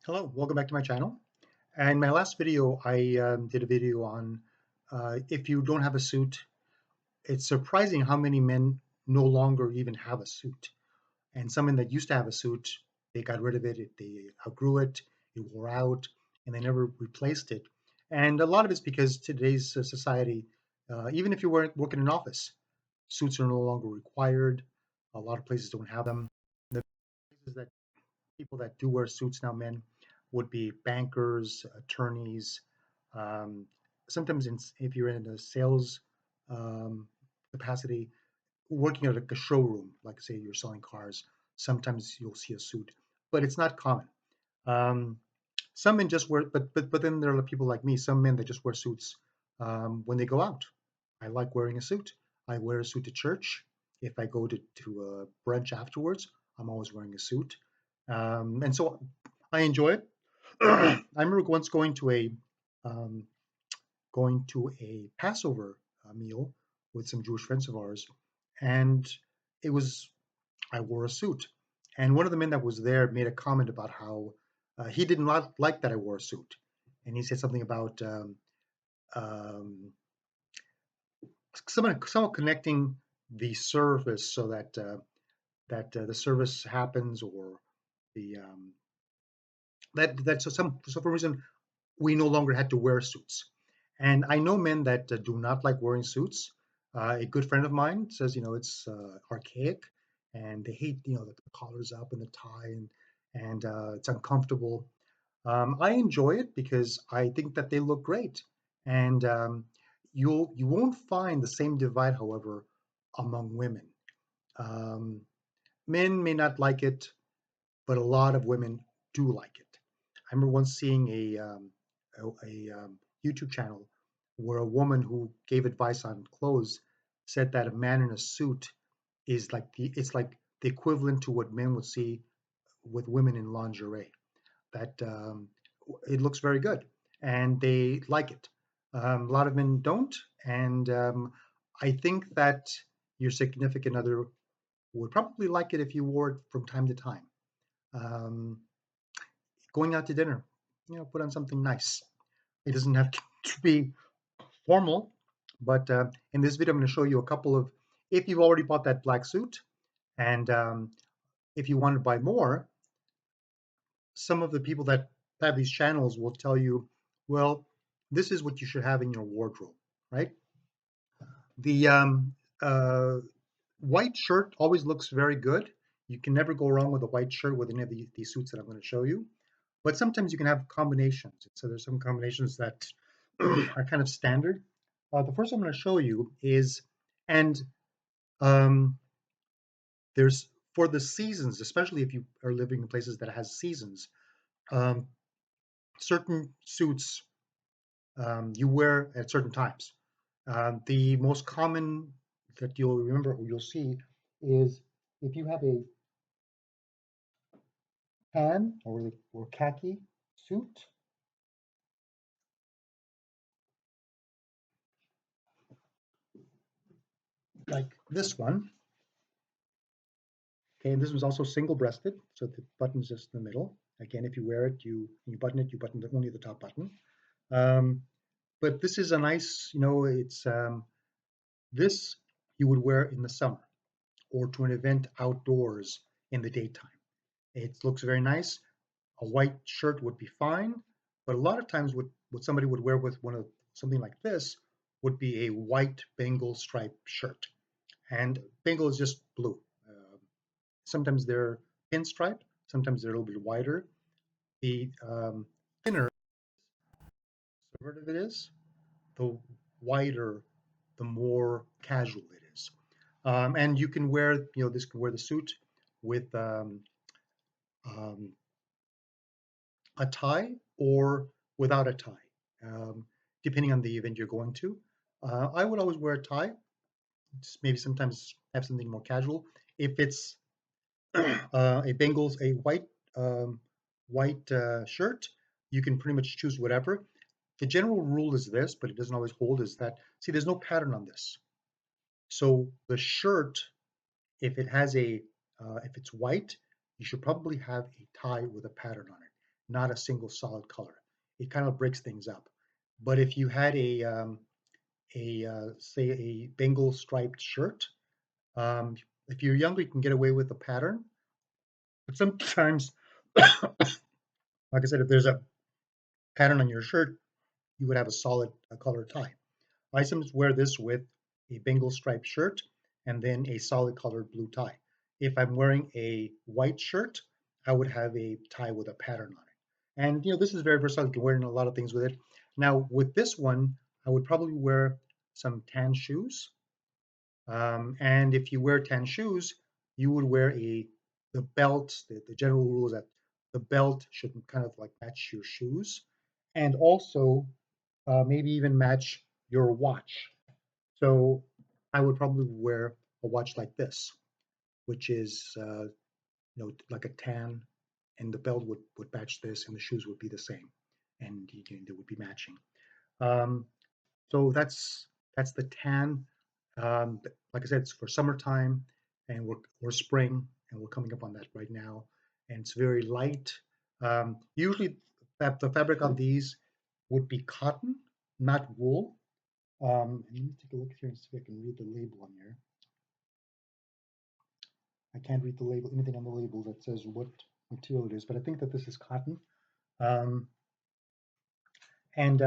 Hello, welcome back to my channel. And my last video, I did a video on if you don't have a suit, it's surprising how many men no longer even have a suit. And some men that used to have a suit, they got rid of it, they outgrew it, it wore out, and they never replaced it. And a lot of it's because today's society, even if you weren't working in an office, suits are no longer required. A lot of places don't have them. The places that people that do wear suits now, men, would be bankers, attorneys. Um, Sometimes, if you're in a sales um, capacity, working at like a showroom, like say you're selling cars, sometimes you'll see a suit, but it's not common. Um, some men just wear, but then there are people like me, some men that just wear suits when they go out. I like wearing a suit. I wear a suit to church. If I go to a brunch afterwards, I'm always wearing a suit, and so I enjoy it. I remember once um, going to a Passover meal with some Jewish friends of ours, and it was I wore a suit, and one of the men that was there made a comment about how he did not like that I wore a suit, and he said something about um, someone connecting the service so that the service happens or the that so for some reason we no longer had to wear suits. And I know men that do not like wearing suits. A good friend of mine says, it's archaic, and they hate, the collars up and the tie, and it's uncomfortable. I enjoy it because I think that they look great, and you won't find the same divide, however, among women. Um, Men may not like it, but a lot of women do like it. I remember once seeing a YouTube channel where a woman who gave advice on clothes said that a man in a suit is like it's like the equivalent to what men would see with women in lingerie. That it looks very good, and they like it. A lot of men don't, and I think that your significant other would probably like it if you wore it from time to time. Um, Going out to dinner, put on something nice. It doesn't have to be formal, but in this video, I'm going to show you a couple of, if you've already bought that black suit, and if you want to buy more, some of the people that have these channels will tell you, well, this is what you should have in your wardrobe, right? The white shirt always looks very good. You can never go wrong with a white shirt with any of these suits that I'm going to show you. But sometimes you can have combinations. So there's some combinations that are kind of standard. The first I'm going to show you is, and um, there's for the seasons, especially if you are living in places that has seasons, um, certain suits you wear at certain times. The most common that you'll remember or you'll see is if you have a tan or khaki suit like this one. Okay, and this was also single-breasted, so the button's just in the middle. Again, if you wear it, you button it, you button only the top button. Um, but this is a nice, it's this you would wear in the summer or to an event outdoors in the daytime. It looks very nice. A white shirt would be fine, but a lot of times what somebody would wear with one of something like this would be a white Bengal stripe shirt. And Bengal is just blue. Sometimes they're pinstripe, sometimes they're a little bit wider. The thinner conservative it is, the wider, the more casual it is. And you can wear, this can wear the suit with um, a tie or without a tie, um, depending on the event you're going to. I would always wear a tie, just maybe sometimes have something more casual. If it's a Bengals, a white shirt, you can pretty much choose whatever. The general rule is this, but it doesn't always hold, is that, see, there's no pattern on this. So the shirt, if it's white, you should probably have a tie with a pattern on it. not a single solid color. It kind of breaks things up. But if you had say a Bengal striped shirt, if you're younger, you can get away with the pattern. But sometimes, like I said, if there's a pattern on your shirt, you would have a solid color tie. I sometimes wear this with a Bengal striped shirt and then a solid colored blue tie. If I'm wearing a white shirt, I would have a tie with a pattern on it. And this is very versatile. You can wear a lot of things with it. Now, with this one, I would probably wear some tan shoes. And if you wear tan shoes, you would wear the belt. The general rule is that the belt should kind of like match your shoes, and also maybe even match your watch. So I would probably wear a watch like this, which is like a tan, and the belt would match this, and the shoes would be the same, and they would be matching. Um, so that's the tan. Like I said, it's for summertime, and we're spring, and we're coming up on that right now, and it's very light. Usually, the fabric on these would be cotton, not wool. Let me take a look here and see if I can read the label on here. I can't read the label, anything on the label that says what material it is, but I think that this is cotton. Um, and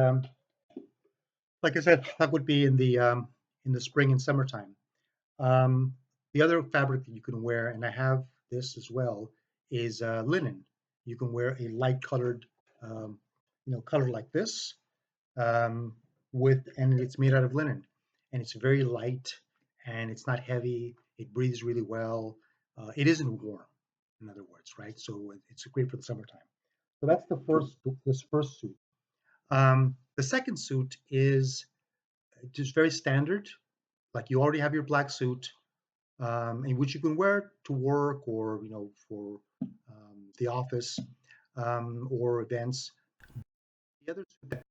like I said, that would be in the spring and summertime. Um, the other fabric that you can wear, and I have this as well, is linen. You can wear a light colored, color like this, um, and it's made out of linen, and it's very light, and it's not heavy. It breathes really well. It isn't warm, in other words, right? So it's great for the summertime. So that's this first suit. The second suit is just very standard. Like you already have your black suit, in which you can wear to work or for the office or events. The other suit that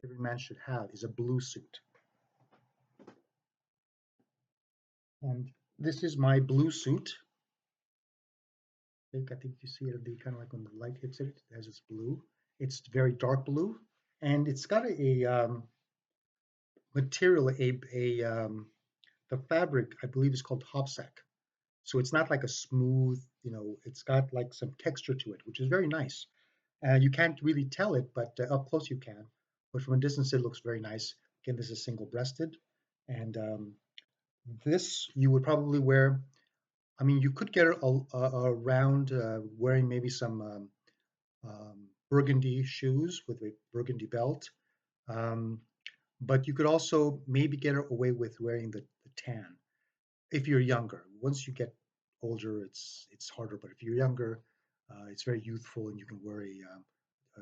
every man should have is a blue suit, and this is my blue suit. I think you see it. Kind of like when the light hits it, it has this blue. It's very dark blue, and it's got a material, the fabric I believe is called hopsack. So it's not like a smooth, it's got like some texture to it, which is very nice. You can't really tell it, but up close you can. But from a distance, it looks very nice. Again, this is single-breasted, and this you would probably wear. I mean, you could get around wearing maybe some burgundy shoes with a burgundy belt, um, but you could also maybe get away with wearing the tan if you're younger. Once you get older, it's harder. But if you're younger, it's very youthful, and you can wear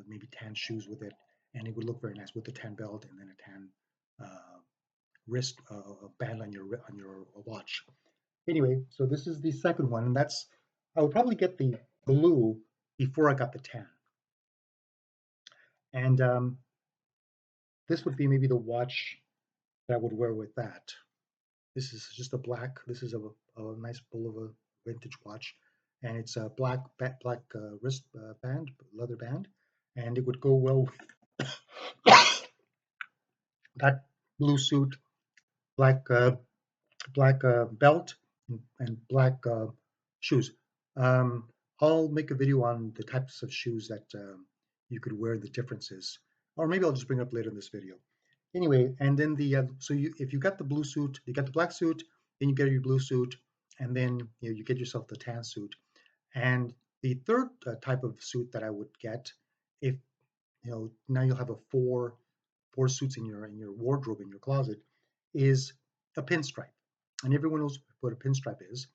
maybe tan shoes with it, and it would look very nice with the tan belt and then a tan uh, wrist band on your watch. Anyway, so this is the second one, and that's I would probably get the blue before I got the tan, and this would be maybe the watch that I would wear with that. This is just a black. This is a nice Bulova vintage watch, and it's a black wrist band, leather band, and it would go well with that blue suit, black belt, and black shoes. Um, I'll make a video on the types of shoes that you could wear, the differences, or maybe I'll just bring it up later in this video. Anyway, and then if you got the blue suit, you got the black suit, then you get your blue suit, and then you get yourself the tan suit. And the third type of suit that I would get, if now you'll have four suits in your wardrobe in your closet, is a pinstripe. And everyone knows what a pinstripe is.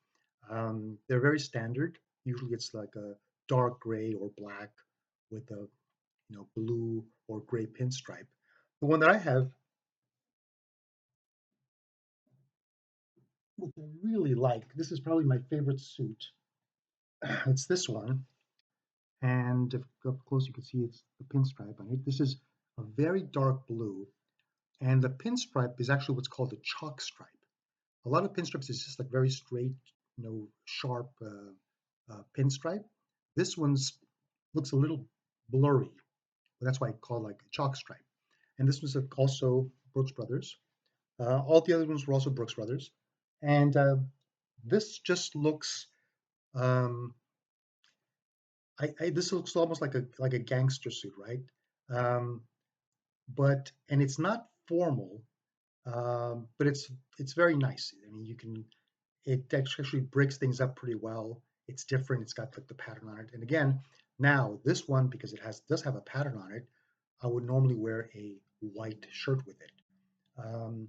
They're very standard. Usually it's like a dark gray or black with a blue or gray pinstripe. The one that I have, which I really like, this is probably my favorite suit. It's this one, and if up close you can see it's the pinstripe on it. This is a very dark blue, and the pinstripe is actually what's called a chalk stripe. A lot of pinstripes is just like very straight, sharp pinstripe. This one's looks a little blurry. That's why I call it like a chalk stripe. And this was also Brooks Brothers. All the other ones were also Brooks Brothers. And this just looks, um, this looks almost like a gangster suit, right? Um, and it's not formal, but it's very nice. I mean, it actually breaks things up pretty well. It's different. It's got the pattern on it. And again, now this one, because it does have a pattern on it, I would normally wear a white shirt with it. Um,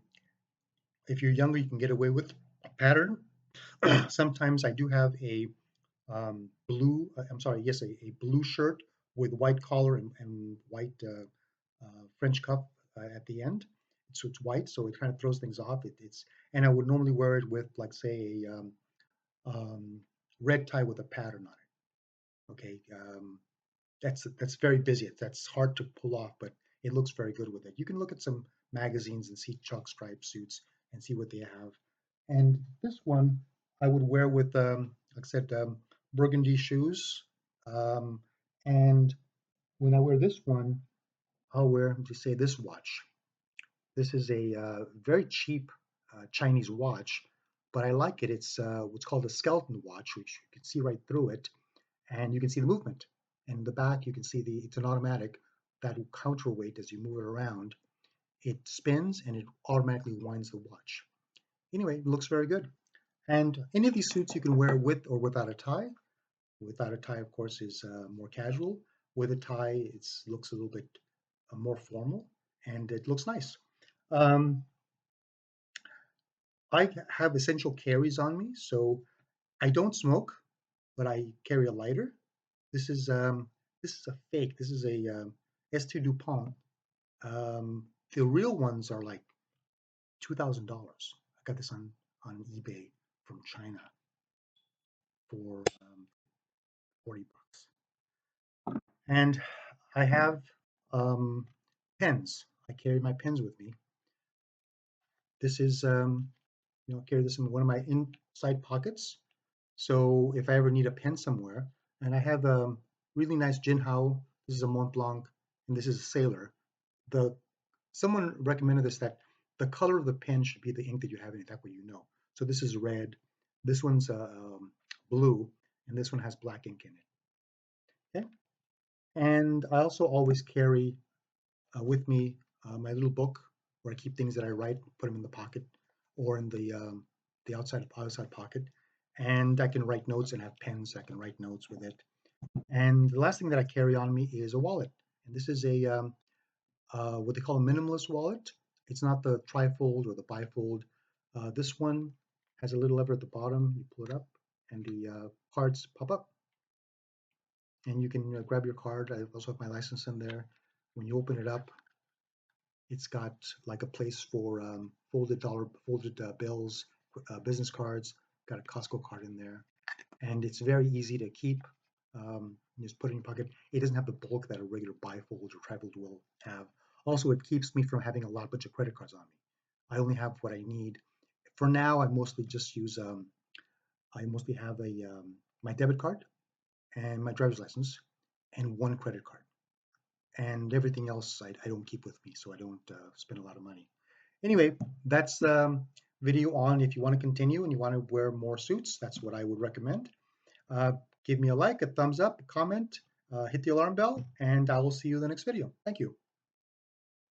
if you're younger, you can get away with a pattern. Sometimes I do have a blue, I'm sorry, yes, a blue shirt with white collar and white French cuff at the end. So it's white, so it kind of throws things off. And I would normally wear it with, like, say, a um, red tie with a pattern on it. Okay, that's very busy. That's hard to pull off, but it looks very good with it. You can look at some magazines and see chalk stripe suits and see what they have. And this one I would wear with, like I said, burgundy shoes. Um, and when I wear this one, I'll wear, just say, this watch. This is a very cheap Chinese watch, but I like it. It's what's called a skeleton watch, which you can see right through it, and you can see the movement. And in the back, you can see it's an automatic that will counterweight as you move it around. It spins and it automatically winds the watch. Anyway, it looks very good. And any of these suits you can wear with or without a tie. Without a tie, of course, is more casual. With a tie, it looks a little bit more formal, and it looks nice. Um, I have essential carries on me, so I don't smoke, but I carry a lighter. This is um, this is a fake. This is a S2 Dupont. The real ones are like $2,000. I got this on eBay from China for 40 bucks. And I have um, pens. I carry my pens with me. This is carry this in one of my inside pockets. So if I ever need a pen somewhere, and I have a really nice Jinhao. This is a Mont Blanc, and this is a Sailor. The Someone recommended this, that the color of the pen should be the ink that you have in it. That way you know. So this is red. This one's blue, and this one has black ink in it. Okay. And I also always carry with me my little book where I keep things that I write, put them in the pocket or in the outside pocket, and I can write notes and have pens. I can write notes with it. And the last thing that I carry on me is a wallet, and this is a what they call a minimalist wallet. It's not the trifold or the bifold. This one has a little lever at the bottom. You pull it up, and the cards pop up, and you can grab your card. I also have my license in there. When you open it up, it's got like a place for folded bills, business cards. Got a Costco card in there, and it's very easy to keep. You just put it in your pocket. It doesn't have the bulk that a regular bifold or trifold will have. Also, it keeps me from having a bunch of credit cards on me. I only have what I need. For now, I mostly just use. I mostly have a my debit card and my driver's license, and one credit card, and everything else I don't keep with me, so I don't spend a lot of money. Anyway, that's video on if you want to continue and you want to wear more suits. That's what I would recommend. Uh, Give me a like, a thumbs up, a comment, hit the alarm bell, and I will see you in the next video. Thank you.